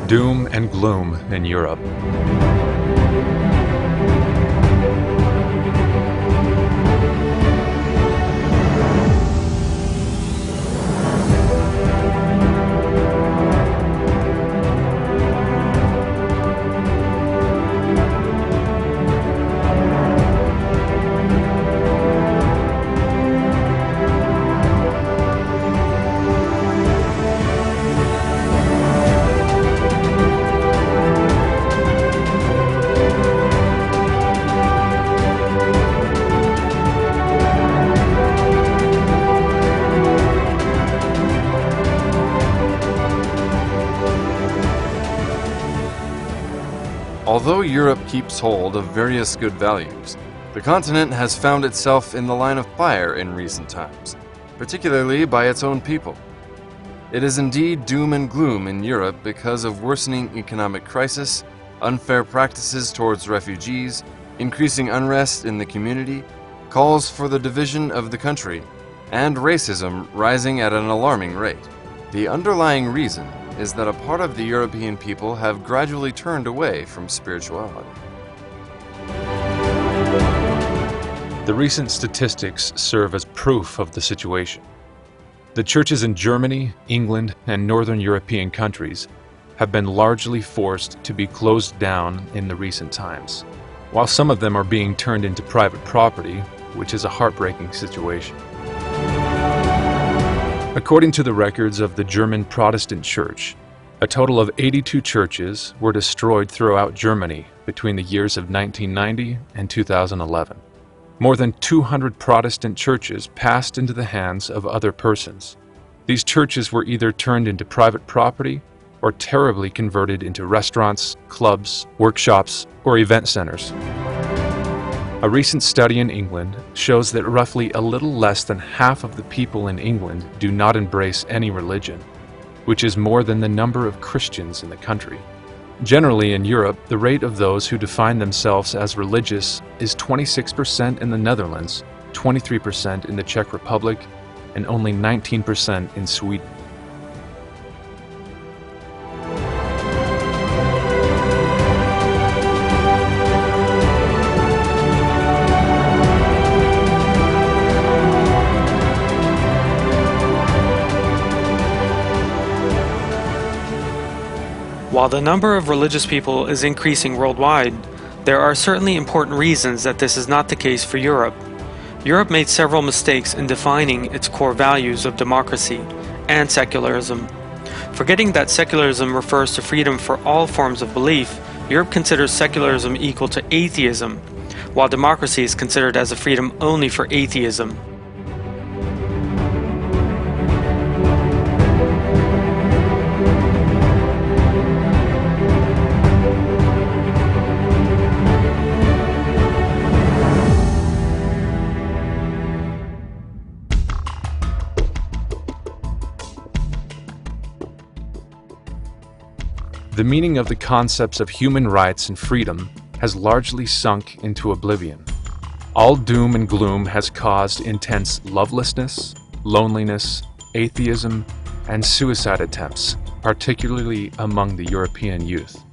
Doom and gloom in Europe. Although Europe keeps hold of various good values, the continent has found itself in the line of fire in recent times, particularly by its own people. It is indeed doom and gloom in Europe because of worsening economic crisis, unfair practices towards refugees, increasing unrest in the community, calls for the division of the country, and racism rising at an alarming rate. The underlying reason is that a part of the European people have gradually turned away from spirituality. The recent statistics serve as proof of the situation. The churches in Germany, England, and northern European countries have been largely forced to be closed down in the recent times, while some of them are being turned into private property, which is a heartbreaking situation. According to the records of the German Protestant Church, a total of 82 churches were destroyed throughout Germany between the years of 1990 and 2011. More than 200 Protestant churches passed into the hands of other persons. These churches were either turned into private property or terribly converted into restaurants, clubs, workshops, or event centers. A recent study in England shows that roughly a little less than half of the people in England do not embrace any religion, which is more than the number of Christians in the country. Generally in Europe, the rate of those who define themselves as religious is 26% in the Netherlands, 23% in the Czech Republic, and only 19% in Sweden. While the number of religious people is increasing worldwide, there are certainly important reasons that this is not the case for Europe. Europe made several mistakes in defining its core values of democracy and secularism. Forgetting that secularism refers to freedom for all forms of belief, Europe considers secularism equal to atheism, while democracy is considered as a freedom only for atheism. The meaning of the concepts of human rights and freedom has largely sunk into oblivion. All doom and gloom has caused intense lovelessness, loneliness, atheism, and suicide attempts, particularly among the European youth.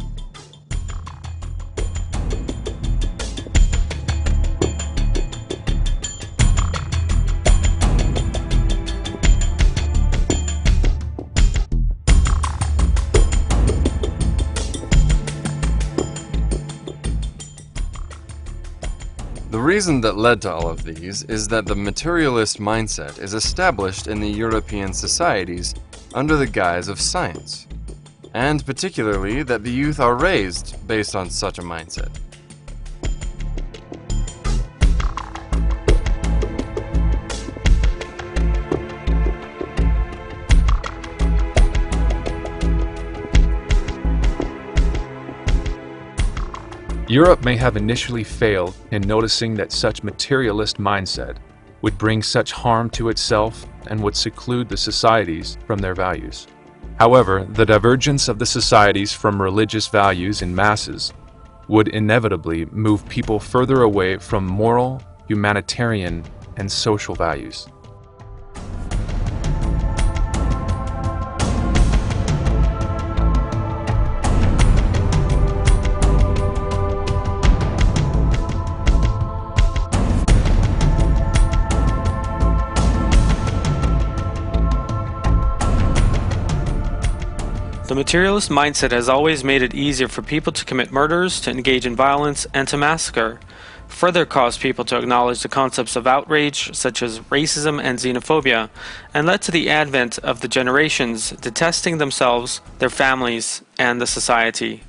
The reason that led to all of these is that the materialist mindset is established in the European societies under the guise of science, and particularly that the youth are raised based on such a mindset. Europe may have initially failed in noticing that such materialist mindset would bring such harm to itself and would seclude the societies from their values. However, the divergence of the societies from religious values in masses would inevitably move people further away from moral, humanitarian, and social values. The materialist mindset has always made it easier for people to commit murders, to engage in violence, and to massacre. Further caused people to acknowledge the concepts of outrage, such as racism and xenophobia, and led to the advent of the generations detesting themselves, their families, and the society.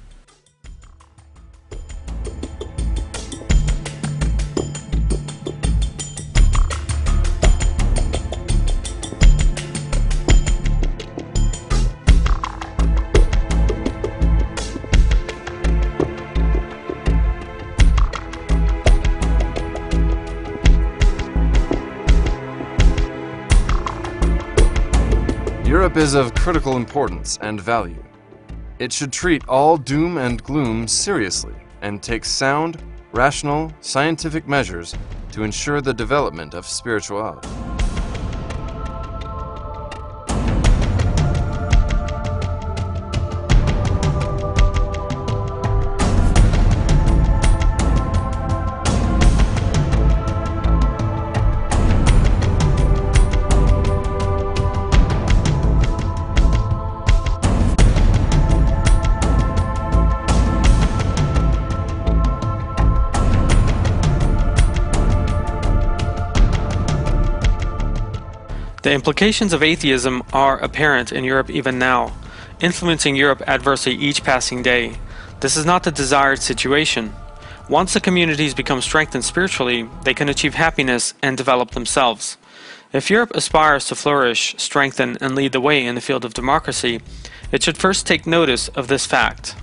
Europe is of critical importance and value. It should treat all doom and gloom seriously and take sound, rational, scientific measures to ensure the development of spirituality. The implications of atheism are apparent in Europe even now, influencing Europe adversely each passing day. This is not the desired situation. Once the communities become strengthened spiritually, they can achieve happiness and develop themselves. If Europe aspires to flourish, strengthen, and lead the way in the field of democracy, it should first take notice of this fact.